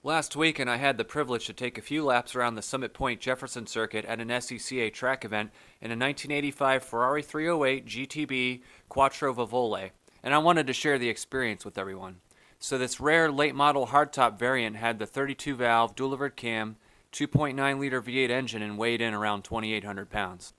Last weekend, I had the privilege to take a few laps around the Summit Point Jefferson Circuit at an SCCA track event in a 1985 Ferrari 308 GTB Quattro Valvole, and I wanted to share the experience with everyone. So this rare late model hardtop variant had the 32-valve dual-levered cam, 2.9-liter V8 engine, and weighed in around 2,800 pounds.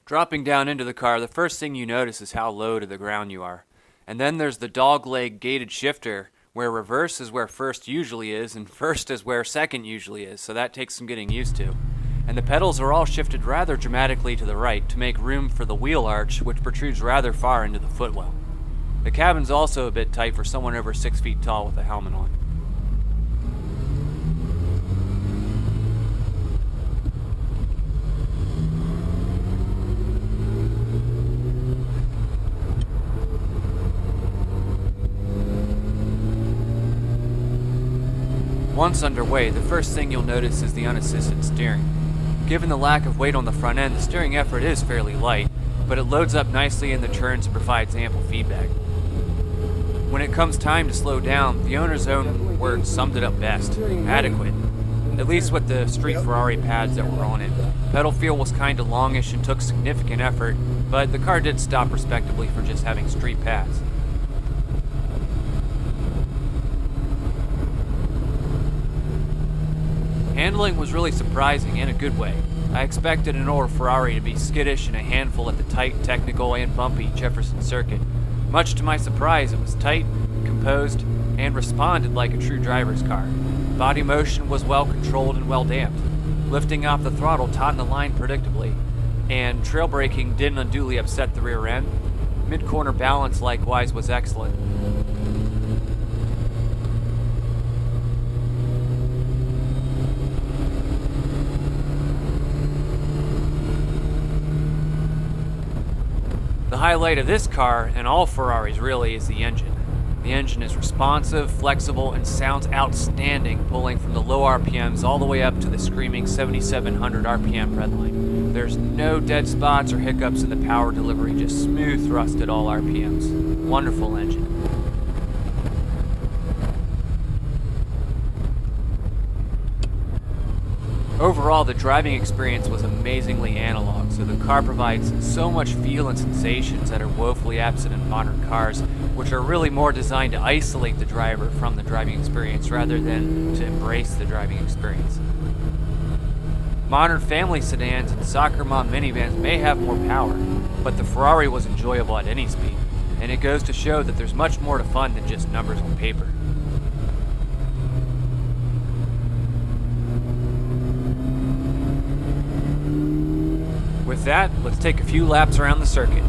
Dropping down into the car, the first thing you notice is how low to the ground you are. And then there's the dog-leg gated shifter, where reverse is where first usually is, and first is where second usually is, so that takes some getting used to. And the pedals are all shifted rather dramatically to the right to make room for the wheel arch, which protrudes rather far into the footwell. The cabin's also a bit tight for someone over 6 feet tall with a helmet on. Once underway, the first thing you'll notice is the unassisted steering. Given the lack of weight on the front end, the steering effort is fairly light, but it loads up nicely in the turns and provides ample feedback. When it comes time to slow down, the owner's own words summed it up best: adequate. At least with the street Ferrari pads that were on it. Pedal feel was kinda longish and took significant effort, but the car did stop respectably for just having street pads. Handling was really surprising in a good way. I expected an old Ferrari to be skittish and a handful at the tight, technical, and bumpy Jefferson Circuit. Much to my surprise, it was tight, composed, and responded like a true driver's car. Body motion was well controlled and well damped. Lifting off the throttle taught the line predictably, and trail braking didn't unduly upset the rear end. Mid-corner balance likewise was excellent. The highlight of this car, and all Ferraris really, is the engine. The engine is responsive, flexible, and sounds outstanding, pulling from the low RPMs all the way up to the screaming 7,700 RPM redline. There's no dead spots or hiccups in the power delivery, just smooth thrust at all RPMs. Wonderful engine. Overall, the driving experience was amazingly analog, so the car provides so much feel and sensations that are woefully absent in modern cars, which are really more designed to isolate the driver from the driving experience rather than to embrace the driving experience. Modern family sedans and soccer mom minivans may have more power, but the Ferrari was enjoyable at any speed, and it goes to show that there's much more to fun than just numbers on paper. With that, let's take a few laps around the circuit.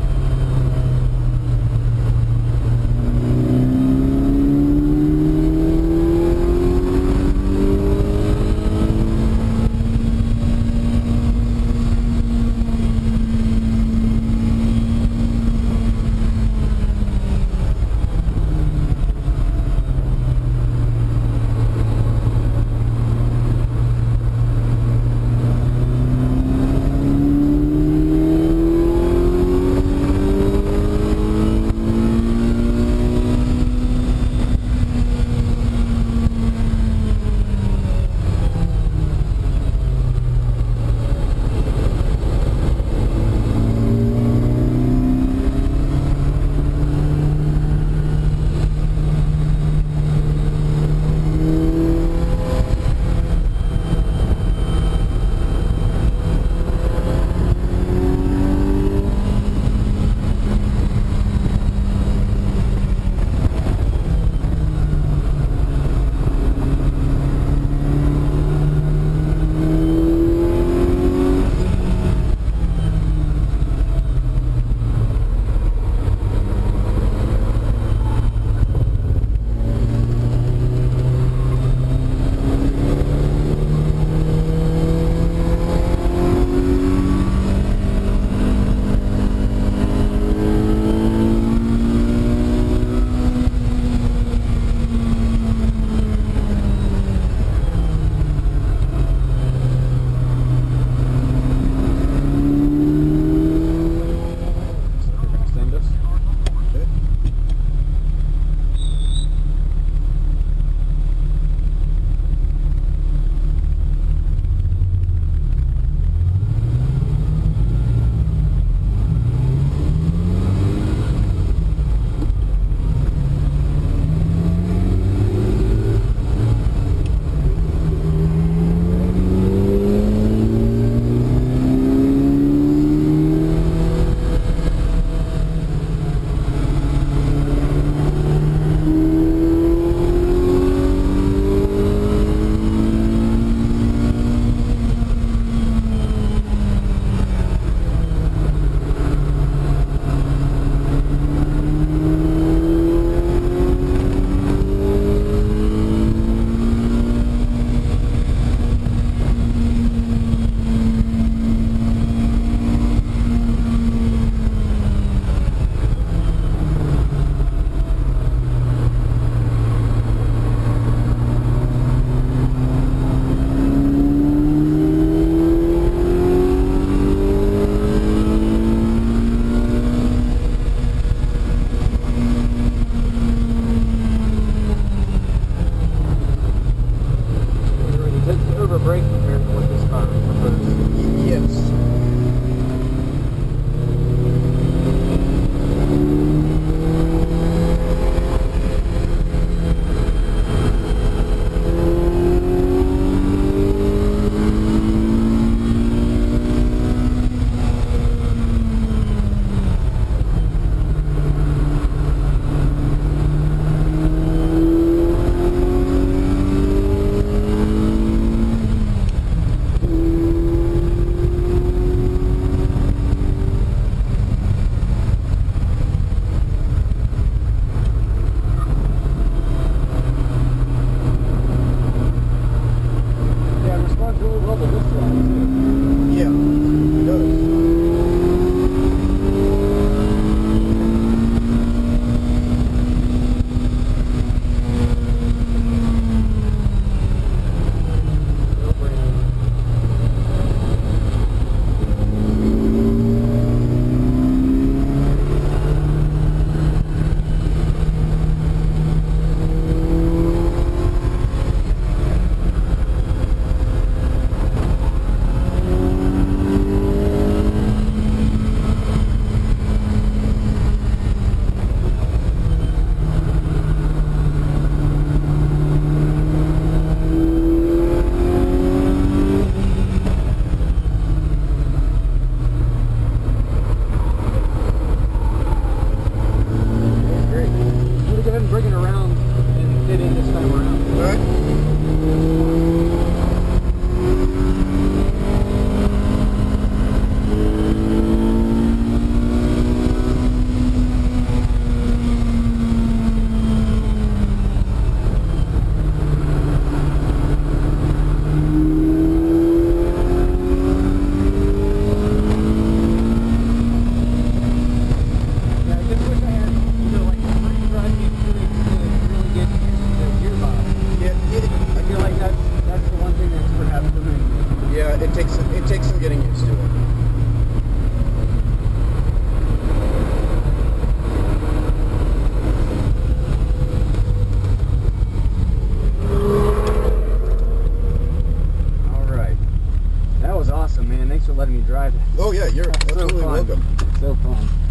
letting me drive it. Oh yeah, you're absolutely welcome. So fun.